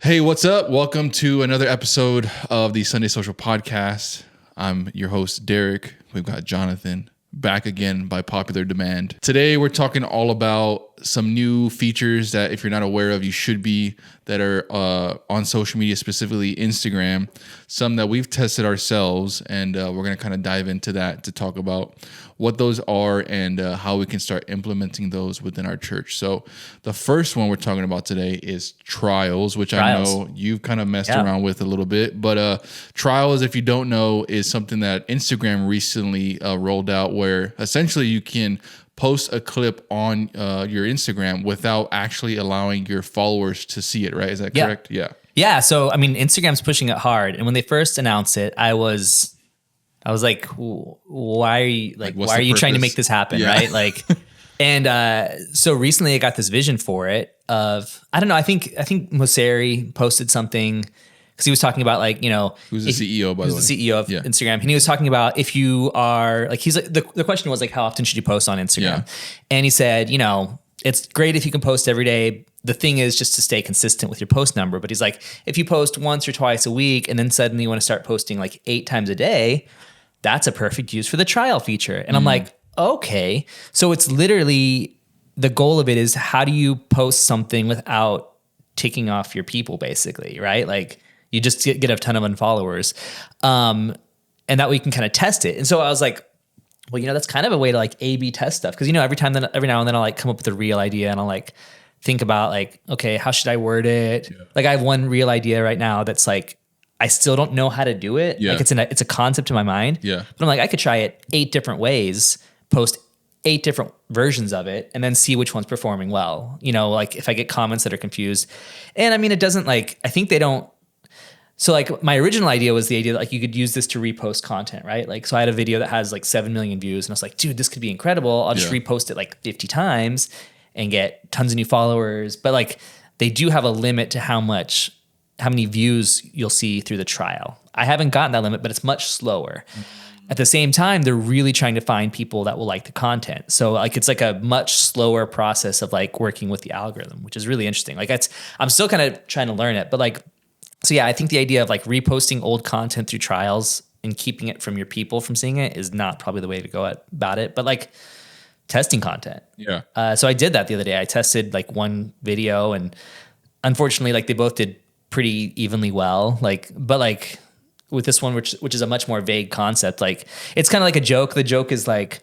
Hey, what's up? Welcome to another episode of the Sunday Social Podcast. I'm your host, Derek. We've got Jonathan back again by popular demand. Today, we're talking all about some new features that, if you're not aware of, you should be, that are on social media, specifically Instagram. Some that we've tested ourselves, and we're going to kind of dive into that to talk about what those are and how we can start implementing those within our church. So the first one we're talking about today is trials, which I know you've kind of messed around with a little bit. But trials, if you don't know, is something that Instagram recently rolled out where essentially you can post a clip on your Instagram without actually allowing your followers to see it, right? Is that correct? Yeah. Yeah. So, I mean, Instagram's pushing it hard. And when they first announced it, I was like, why are you trying to make this happen? Yeah. Right. Like, and so recently I got this vision for it of, I don't know, I think Mosseri posted something because he was talking about, like, you know, who's the CEO, by the way? Who's the CEO of Instagram. And he was talking about, if you are like, he's like, the question was like, how often should you post on Instagram? Yeah. And he said, you know, it's great if you can post every day. The thing is just to stay consistent with your post number. But he's like, if you post once or twice a week and then suddenly you want to start posting like 8 times a day, that's a perfect use for the trial feature. And I'm like, okay. So it's literally, the goal of it is, how do you post something without ticking off your people, basically, right? Like, you just get a ton of unfollowers. And that way you can kind of test it. And so I was like, well, you know, that's kind of a way to like A/B test stuff. Cause, you know, every now and then I'll like come up with a real idea and I'll like think about like, okay, how should I word it? Yeah. Like, I have one real idea right now that's like, I still don't know how to do it. Yeah. Like, it's a concept in my mind. Yeah. But I'm like, I could try it 8 different ways, post 8 different versions of it, and then see which one's performing well. You know, like if I get comments that are confused. And I mean, it doesn't like, I think they don't. So like, my original idea was the idea that like you could use this to repost content, right? Like, so I had a video that has like 7 million views and I was like, dude, this could be incredible. I'll just repost it like 50 times and get tons of new followers. But like, they do have a limit to how many views you'll see through the trial. I haven't gotten that limit, but it's much slower. At the same time, they're really trying to find people that will like the content. So like, it's like a much slower process of like working with the algorithm, which is really interesting. Like, I'm still kind of trying to learn it, but like, so yeah, I think the idea of like reposting old content through trials and keeping it from your people from seeing it is not probably the way to go about it, but like testing content. Yeah. So I did that the other day. I tested like one video, and unfortunately, like they both did pretty evenly well. Like, but like with this one, which is a much more vague concept, like it's kind of like a joke. The joke is like,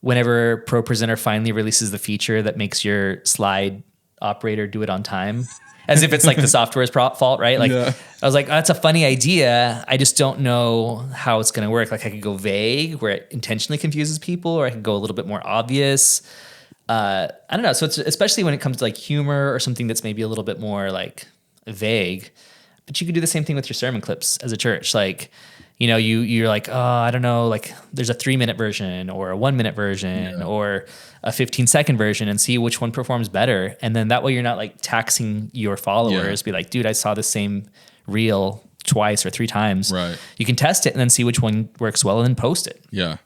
whenever ProPresenter finally releases the feature that makes your slide operator do it on time, as if it's like the software's fault, right? Like, I was like, oh, that's a funny idea. I just don't know how it's going to work. Like, I could go vague where it intentionally confuses people, or I could go a little bit more obvious. I don't know. So it's, especially when it comes to like humor or something that's maybe a little bit more like vague, but you could do the same thing with your sermon clips as a church. Like, you know, you're like, oh, I don't know, like there's a 3-minute version or a 1-minute version or a 15-second version, and see which one performs better. And then that way you're not like taxing your followers, be like, dude, I saw the same reel twice or 3 times. Right. You can test it and then see which one works well and then post it. Yeah.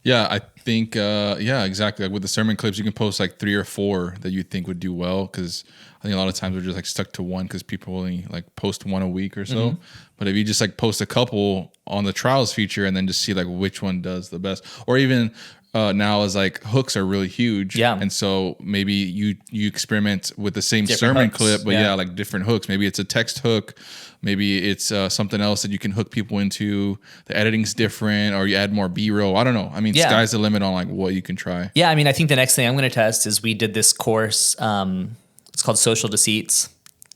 Yeah, I think, exactly. Like with the sermon clips, you can post like 3 or 4 that you think would do well, because I think a lot of times we're just like stuck to one because people only like post 1 a week or so. Mm-hmm. But if you just like post a couple on the trials feature and then just see like which one does the best, or even now as like hooks are really huge. Yeah. And so maybe you experiment with the same different sermon hooks. Clip, but like different hooks. Maybe it's a text hook. Maybe it's something else that you can hook people into. The editing's different, or you add more B-roll. I don't know. I mean, sky's the limit on like what you can try. Yeah. I mean, I think the next thing I'm going to test is, we did this course. It's called Social Deceits.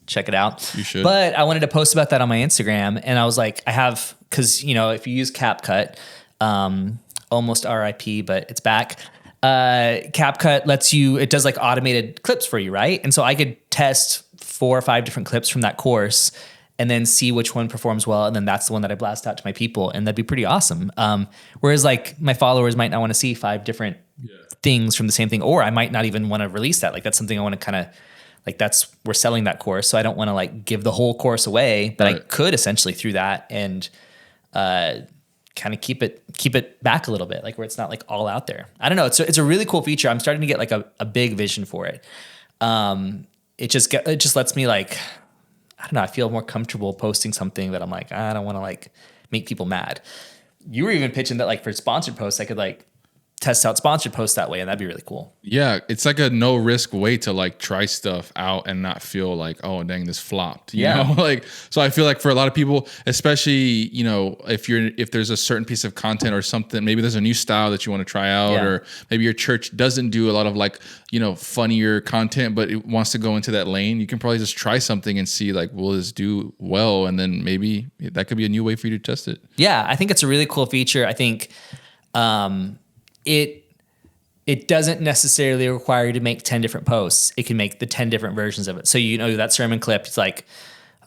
Check it out. You should. But I wanted to post about that on my Instagram, and I was like, because, you know, if you use CapCut, almost RIP, but it's back. CapCut lets you, it does like automated clips for you, right? And so I could test 4 or 5 different clips from that course and then see which one performs well. And then that's the one that I blast out to my people. And that'd be pretty awesome. Whereas like my followers might not want to see 5 different things from the same thing, or I might not even want to release that. Like, that's something I want to kind of like, we're selling that course. So I don't want to like give the whole course away, but I could essentially through that and, kind of keep it back a little bit, like where it's not like all out there. I don't know. It's a really cool feature. I'm starting to get like a big vision for it. It just lets me like, I don't know, I feel more comfortable posting something that I'm like, I don't want to like make people mad. You were even pitching that like for sponsored posts, I could like test out sponsored posts that way, and that'd be really cool. Yeah, it's like a no risk way to like try stuff out and not feel like, oh dang, this flopped. You know, like, so I feel like for a lot of people, especially, you know, if there's a certain piece of content or something, maybe there's a new style that you want to try out, or maybe your church doesn't do a lot of like, you know, funnier content, but it wants to go into that lane. You can probably just try something and see like, will this do well? And then maybe that could be a new way for you to test it. Yeah, I think it's a really cool feature. I think it doesn't necessarily require you to make 10 different posts. It can make the 10 different versions of it. So, you know, that sermon clip, it's like,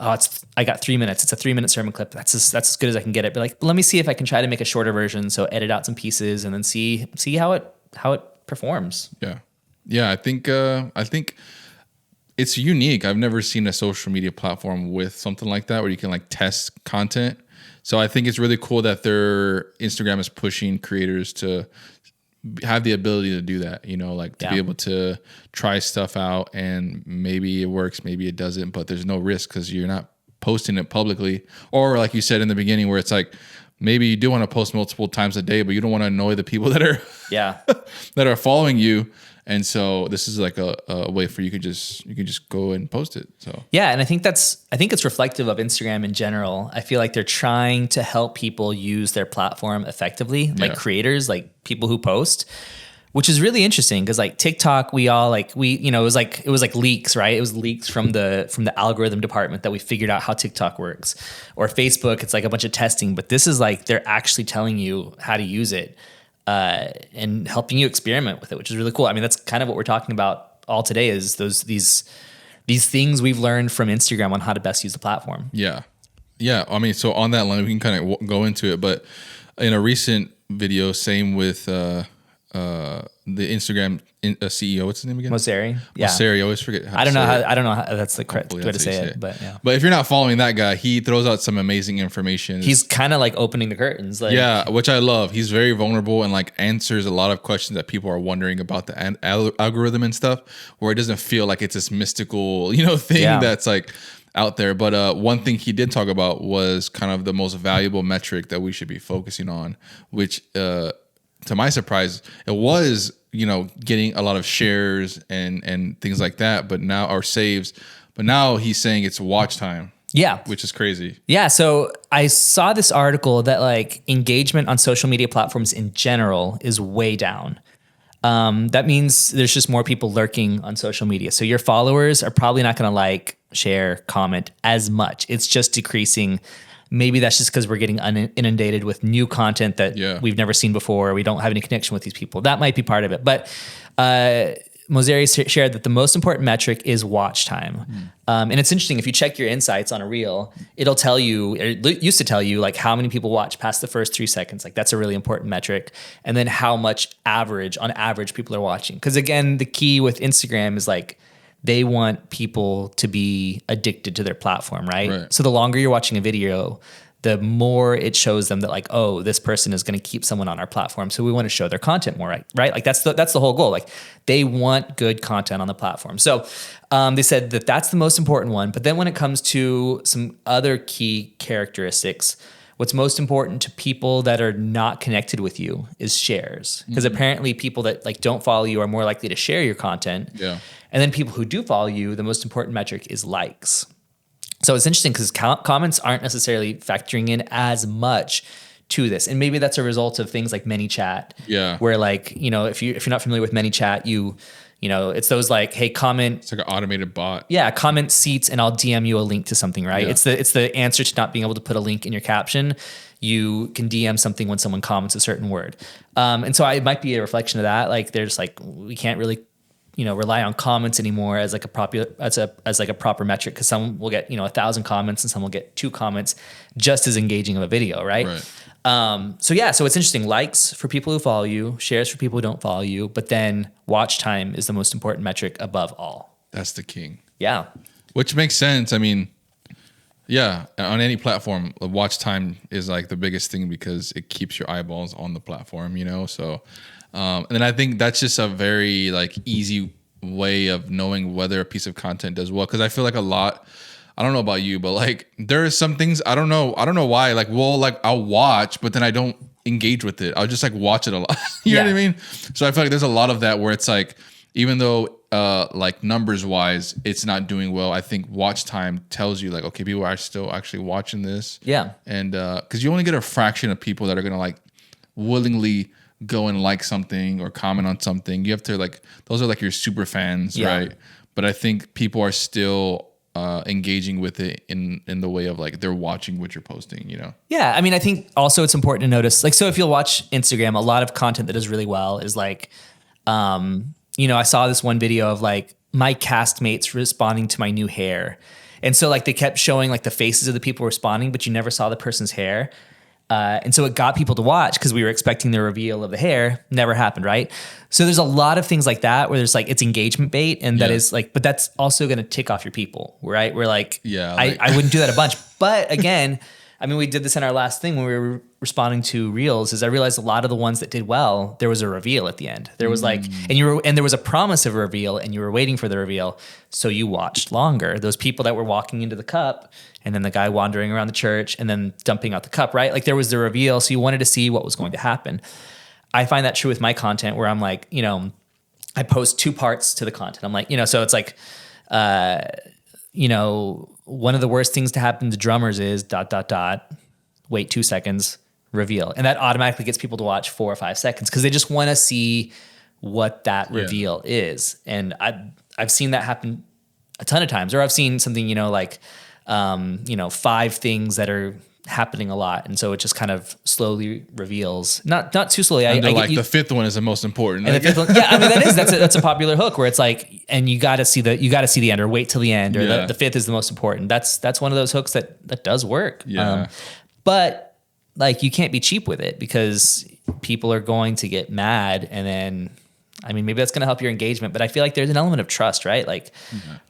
oh, I got 3 minutes. It's a 3-minute sermon clip. That's as good as I can get it. But like, let me see if I can try to make a shorter version. So edit out some pieces and then see how it performs. Yeah. Yeah. I think it's unique. I've never seen a social media platform with something like that where you can like test content. So I think it's really cool that Instagram is pushing creators to have the ability to do that, you know, like to be able to try stuff out, and maybe it works, maybe it doesn't, but there's no risk because you're not posting it publicly. Or like you said in the beginning, where it's like, maybe you do want to post multiple times a day, but you don't want to annoy the people that are that are following you. And so this is like a way for you can just go and post it. So yeah, and I think it's reflective of Instagram in general. I feel like they're trying to help people use their platform effectively, like creators, like people who post, which is really interesting because like TikTok, it was like leaks, right? It was leaks from the algorithm department that we figured out how TikTok works. Or Facebook, it's like a bunch of testing, but this is like they're actually telling you how to use it. And helping you experiment with it, which is really cool. I mean, that's kind of what we're talking about all today is these things we've learned from Instagram on how to best use the platform. Yeah. Yeah. I mean, so on that line, we can kind of go into it, but in a recent video, same with the Instagram CEO. What's his name again? Mosseri. Yeah. Mosseri. I always forget. I don't know how that's the correct way to say it, but yeah. But if you're not following that guy, he throws out some amazing information. He's kind of like opening the curtains. Like, yeah, which I love. He's very vulnerable and like answers a lot of questions that people are wondering about the algorithm and stuff, where it doesn't feel like it's this mystical, you know, thing that's like out there. But one thing he did talk about was kind of the most valuable metric that we should be focusing on, which to my surprise, it was, you know, getting a lot of shares and things like that, but now, or saves, but now he's saying it's watch time. Yeah. Which is crazy. Yeah. So I saw this article that like engagement on social media platforms in general is way down. That means there's just more people lurking on social media. So your followers are probably not going to like, share, comment as much. It's just decreasing. Maybe that's just because we're getting inundated with new content that we've never seen before. We don't have any connection with these people. That might be part of it. But Mosseri shared that the most important metric is watch time. And it's interesting, if you check your insights on a reel, it'll tell you, it used to tell you like how many people watch past the first 3 seconds. Like that's a really important metric. And then how much on average people are watching. Because again, the key with Instagram is like, they want people to be addicted to their platform, right? So the longer you're watching a video, the more it shows them that like, oh, this person is going to keep someone on our platform. So we want to show their content more, right? Like that's the whole goal. Like they want good content on the platform. So they said that that's the most important one. But then when it comes to some other key characteristics, what's most important to people that are not connected with you is shares. Because apparently people that like don't follow you are more likely to share your content. Yeah. And then people who do follow you, the most important metric is likes. So it's interesting because comments aren't necessarily factoring in as much to this. And maybe that's a result of things like ManyChat. Yeah. Where like, you know, if you're not familiar with ManyChat, you know, it's those like, hey, comment. It's like an automated bot. Yeah, comment seats and I'll DM you a link to something, right? Yeah. It's the answer to not being able to put a link in your caption. You can DM something when someone comments a certain word. And so it might be a reflection of that. Like there's like, we can't really, you know, rely on comments anymore as like a proper metric, because some will get, you know, 1,000 comments and some will get 2 comments just as engaging of a video, right? So it's interesting. Likes for people who follow you, shares for people who don't follow you, but then watch time is the most important metric above all. That's the king. Yeah. Which makes sense. I mean, yeah, on any platform, watch time is like the biggest thing because it keeps your eyeballs on the platform, you know? So, and then I think that's just a very like easy way of knowing whether a piece of content does well. Cause I feel like a lot I don't know about you, but like there are some things I don't know why. Like I'll watch, but then I don't engage with it. I'll just like watch it a lot. You know what I mean? So I feel like there's a lot of that where it's like, even though like numbers wise it's not doing well, I think watch time tells you like, okay, people are still actually watching this. Yeah. And because you only get a fraction of people that are gonna like willingly go and like something or comment on something. You have to like, those are like your super fans, right? But I think people are still engaging with it in the way of like they're watching what you're posting, you know? Yeah. I mean, I think also it's important to notice, like, so if you'll watch Instagram, a lot of content that does really well is like, you know, I saw this one video of like my castmates responding to my new hair. And so like they kept showing like the faces of the people responding, but you never saw the person's hair. And so it got people to watch because we were expecting the reveal of the hair. Never happened, right? So there's a lot of things like that where there's like, it's engagement bait. And that is like, but that's also going to tick off your people, right? We're like, I wouldn't do that a bunch. But again, I mean, we did this in our last thing when we were responding to reels, is I realized a lot of the ones that did well, there was a reveal at the end. There was like, and there was a promise of a reveal and you were waiting for the reveal. So you watched longer. Those people that were walking into the cup and then the guy wandering around the church and then dumping out the cup, right? Like there was the reveal. So you wanted to see what was going to happen. I find that true with my content where I'm like, you know, I post 2 parts to the content. I'm like, you know, so it's like, you know, one of the worst things to happen to drummers is ... wait 2 seconds, reveal. And that automatically gets people to watch 4 or 5 seconds because they just want to see what that reveal is. And I've seen that happen a ton of times, or I've seen something, you know, like, you know, 5 things that are happening a lot. And so it just kind of slowly reveals, not too slowly. I like the 5th one is the most important. And the 5th one, yeah, I mean, that's a popular hook where it's like, and you got to see the end or wait till the end, or the 5th is the most important. That's one of those hooks that does work. Yeah. But like, you can't be cheap with it because people are going to get mad. And then, I mean, maybe that's going to help your engagement, but I feel like there's an element of trust, right? Like,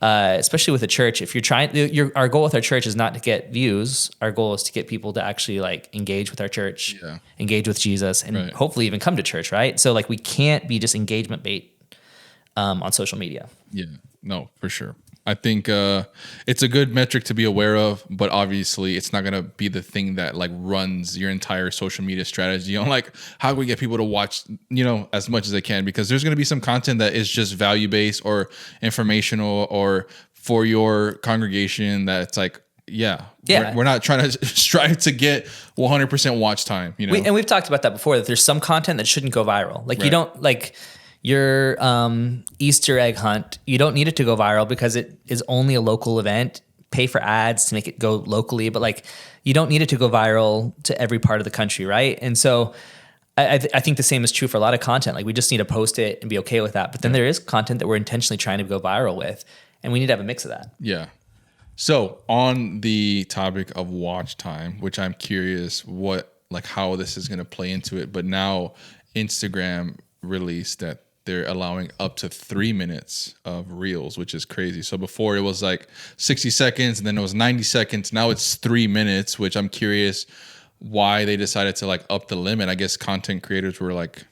especially with a church, if you're trying, our goal with our church is not to get views. Our goal is to get people to actually like engage with our church, engage with Jesus, and hopefully even come to church, right? So like, we can't be just engagement bait on social media. Yeah, no, for sure. I think it's a good metric to be aware of, but obviously it's not going to be the thing that like runs your entire social media strategy on like, how can we get people to watch, you know, as much as they can, because there's going to be some content that is just value-based or informational or for your congregation that's like, we're not trying to strive to get 100% watch time, you know? And we've talked about that before, that there's some content that shouldn't go viral. Like you don't like your Easter egg hunt, you don't need it to go viral because it is only a local event. Pay for ads to make it go locally, but like you don't need it to go viral to every part of the country, right? And so I think the same is true for a lot of content. Like we just need to post it and be okay with that. But then there is content that we're intentionally trying to go viral with, and we need to have a mix of that. Yeah. So on the topic of watch time, which I'm curious how this is going to play into it, but now Instagram released that they're allowing up to 3 minutes of reels, which is crazy. So before it was like 60 seconds and then it was 90 seconds. Now it's 3 minutes, which I'm curious why they decided to like up the limit. I guess content creators were like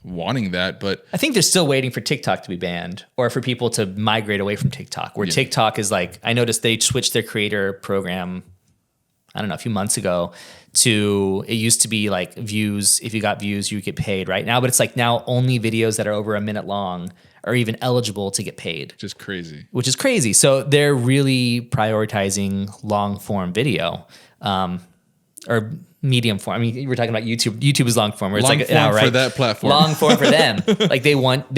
wanting that, but I think they're still waiting for TikTok to be banned or for people to migrate away from TikTok, where TikTok is like, I noticed they switched their creator program, I don't know, a few months ago to, it used to be like views. If you got views, you get paid right now, but it's like now only videos that are over a minute long are even eligible to get paid. Which is crazy. So they're really prioritizing long form video, or medium form. I mean, we're talking about YouTube. YouTube is long form, where it's long like an hour, right? For that platform. Long form for them. Like they want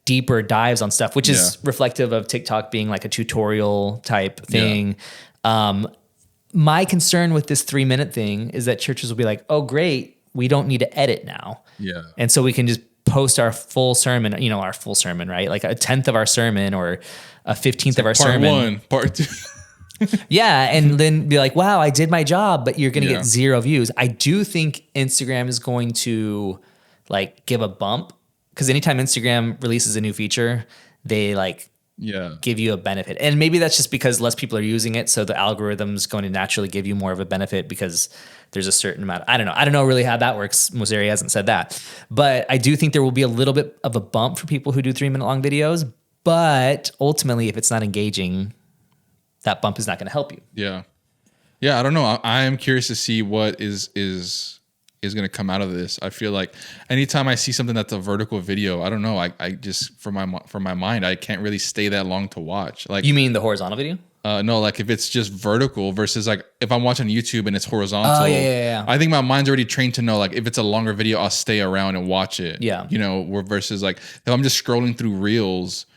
deeper dives on stuff, which is reflective of TikTok being like a tutorial type thing. My concern with this 3 minute thing is that churches will be like, oh, great, we don't need to edit now. Yeah. And so we can just post our full sermon, right? Like a 10th of our sermon or a 15th of our sermon. Part 2. Yeah. And then be like, wow, I did my job, but you're going to get 0 views. I do think Instagram is going to like give a bump, because anytime Instagram releases a new feature, they like give you a benefit. And maybe that's just because less people are using it, so the algorithm's going to naturally give you more of a benefit because there's a certain amount. I don't know really how that works. Moseri hasn't said that. But I do think there will be a little bit of a bump for people who do 3 minute long videos. But ultimately, if it's not engaging, that bump is not going to help you. Yeah. Yeah. I don't know. I am curious to see what is going to come out of this. I feel like anytime I see something that's a vertical video, I don't know. I just, for my mind, I can't really stay that long to watch. Like, You mean the horizontal video? no, like if it's just vertical versus like if I'm watching YouTube and it's horizontal. Oh, yeah. I think my mind's already trained to know like if it's a longer video, I'll stay around and watch it. Yeah. You know, versus like if I'm just scrolling through reels,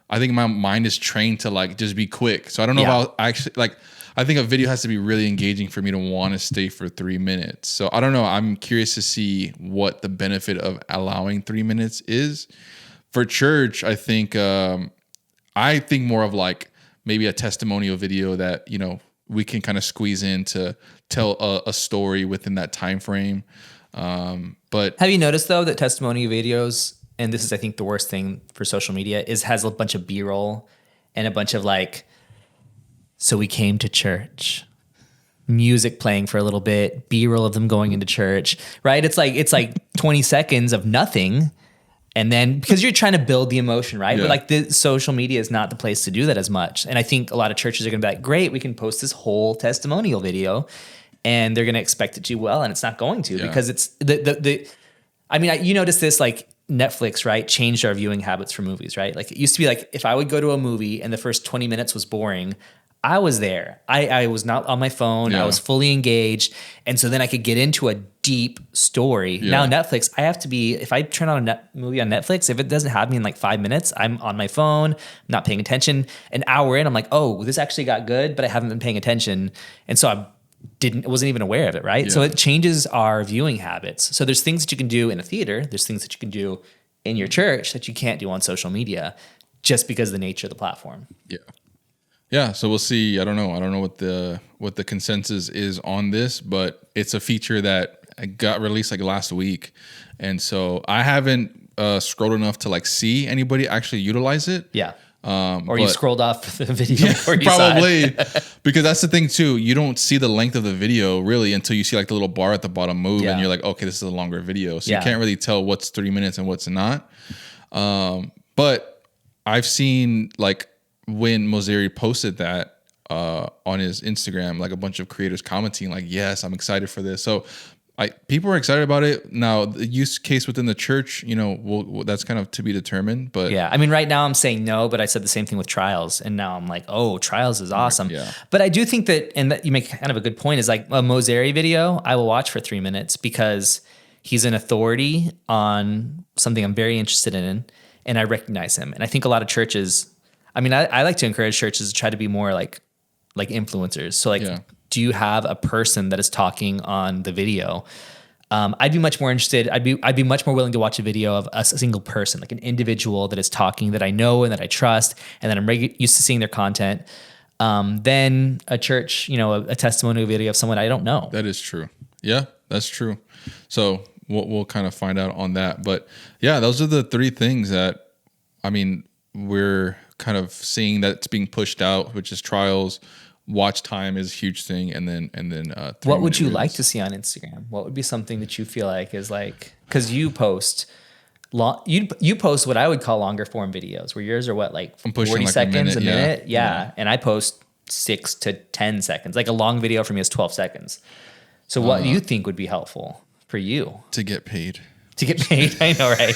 I think my mind is trained to like just be quick. So I don't know if I'll actually like, I think a video has to be really engaging for me to want to stay for 3 minutes. So I don't know. I'm curious to see what the benefit of allowing 3 minutes is. For church, I think more of like maybe a testimonial video that, you know, we can kind of squeeze in to tell a story within that time frame. But Have you noticed though that testimonial videos, and this is I think the worst thing for social media, is has a bunch of B-roll and a bunch of like, so we came to church, music playing for a little bit, B-roll of them going into church, right? It's like 20 seconds of nothing. And then because you're trying to build the emotion, right? Yeah. But like the social media is not the place to do that as much. And I think a lot of churches are going to be like, great, we can post this whole testimonial video, and they're going to expect it to do well. And it's not going to, because it's you notice this, like Netflix, right? Changed our viewing habits for movies, right? Like it used to be like, if I would go to a movie and the first 20 minutes was boring, I was there. I was not on my phone. Yeah. I was fully engaged. And so then I could get into a deep story. Yeah. Now Netflix, I have to be, if I turn on a movie on Netflix, if it doesn't have me in like 5 minutes, I'm on my phone, not paying attention. An hour in, I'm like, oh, this actually got good, but I haven't been paying attention. And so I wasn't even aware of it, right? Yeah. So it changes our viewing habits. So there's things that you can do in a theater. There's things that you can do in your church that you can't do on social media just because of the nature of the platform. yeah. Yeah, so we'll see. I don't know what the consensus is on this, but it's a feature that got released like last week, and so I haven't scrolled enough to like see anybody actually utilize it. Yeah. Or you scrolled off the video before you probably saw it. because that's the thing too. You don't see the length of the video really until you see like the little bar at the bottom move, Yeah. and you're like, okay, this is a longer video. So Yeah. you can't really tell what's 3 minutes and what's not. But I've seen like when Mozeri posted that on his Instagram, like a bunch of creators commenting like, yes, I'm excited for this. So people are excited about it. Now the use case within the church, you know, that's kind of to be determined, but Yeah. I mean, right now I'm saying no, but I said the same thing with Trials. And now I'm like, oh, Trials is awesome. Yeah. But I do think that, and that you make kind of a good point, is like a Mozeri video, I will watch for 3 minutes because he's an authority on something I'm very interested in, and I recognize him. And I think a lot of churches, I mean, I like to encourage churches to try to be more like influencers. So like, Yeah. do you have a person that is talking on the video? I'd be much more interested. I'd be much more willing to watch a video of a single person, like an individual that is talking that I know and that I trust, and that I'm used to seeing their content, than a church, you know, a testimonial video of someone I don't know. that is true. Yeah, that's true. So we'll kind of find out on that. But yeah, those are the three things that, I mean, we're kind of seeing that's being pushed out, which is Trials. Watch time is a huge thing, and then What would you like to see on Instagram? What would be something that you feel like is like, because you post long, you post what I would call longer form videos, where yours are what, like I'm pushing 40 like seconds, a minute, yeah. And I post 6 to 10 seconds. Like a long video for me is 12 seconds. So what do you think would be helpful for you to get paid? to get paid? I know, right?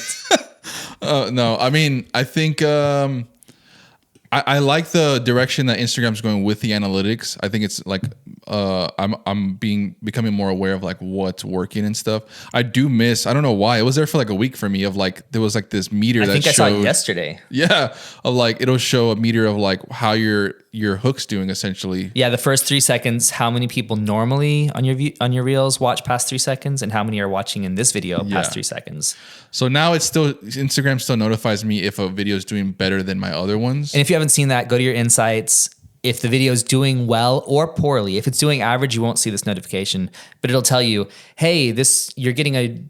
No, I mean, I think I like the direction that Instagram's going with the analytics. I think it's like I'm becoming more aware of like what's working and stuff. I do miss, I don't know why, it was there for like a week for me of like there was like this meter I that think I showed, saw it yesterday. yeah, of like it'll show a meter of like how your hook's doing essentially. Yeah, the first 3 seconds, how many people normally on your reels watch past 3 seconds, and how many are watching in this video Yeah. past 3 seconds. So now it's still, Instagram still notifies me if a video is doing better than my other ones. And if you haven't seen that, go to your insights. If the video is doing well or poorly, if it's doing average, you won't see this notification, but it'll tell you, hey, you're getting a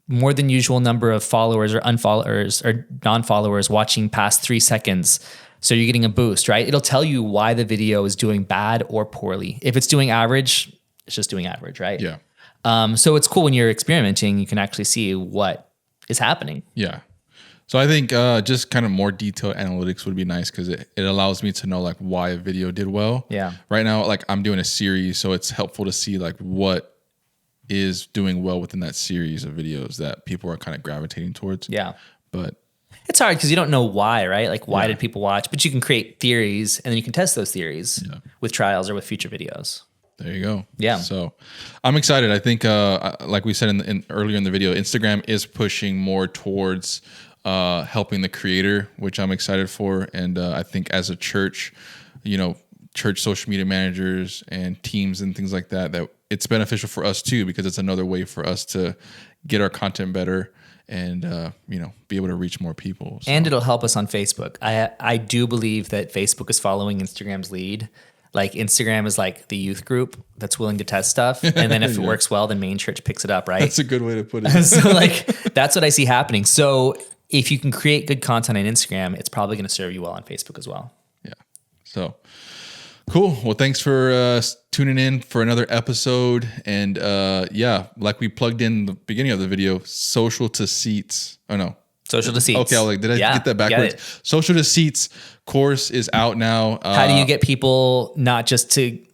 more than usual number of followers or unfollowers or non-followers watching past 3 seconds. So you're getting a boost, right? It'll tell you why the video is doing bad or poorly. If it's doing average, it's just doing average, right? Yeah. So it's cool when you're experimenting, you can actually see what is happening. Yeah. So I think just kind of more detailed analytics would be nice because it allows me to know like why a video did well. Yeah. Right now, like I'm doing a series, so it's helpful to see like what is doing well within that series of videos that people are kind of gravitating towards. Yeah. But it's hard because you don't know why, right? Like why did people watch? But you can create theories and then you can test those theories with trials or with future videos. there you go. Yeah. So I'm excited. I think, like we said earlier in the video, Instagram is pushing more towards helping the creator, which I'm excited for. And I think as a church, church social media managers and teams and things like that, that it's beneficial for us too, because it's another way for us to get our content better and, be able to reach more people. So. And it'll help us on Facebook. I do believe that Facebook is following Instagram's lead. Like Instagram is like the youth group that's willing to test stuff. And then if it works well, then main church picks it up, right? That's a good way to put it. So like, that's what I see happening. So if you can create good content on Instagram, it's probably going to serve you well on Facebook as well. Yeah. So cool. Well, thanks for tuning in for another episode. And like we plugged in the beginning of the video, Social to Seats. Oh no. Social to Seats. Okay, I was like, did I get that backwards? Social to Seats course is out now. How do you get people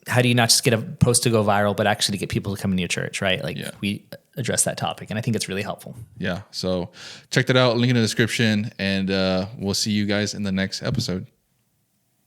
how do you not just get a post to go viral, but actually to get people to come into your church, right? Like we address that topic and I think it's really helpful. Yeah. So check that out. Link in the description and we'll see you guys in the next episode.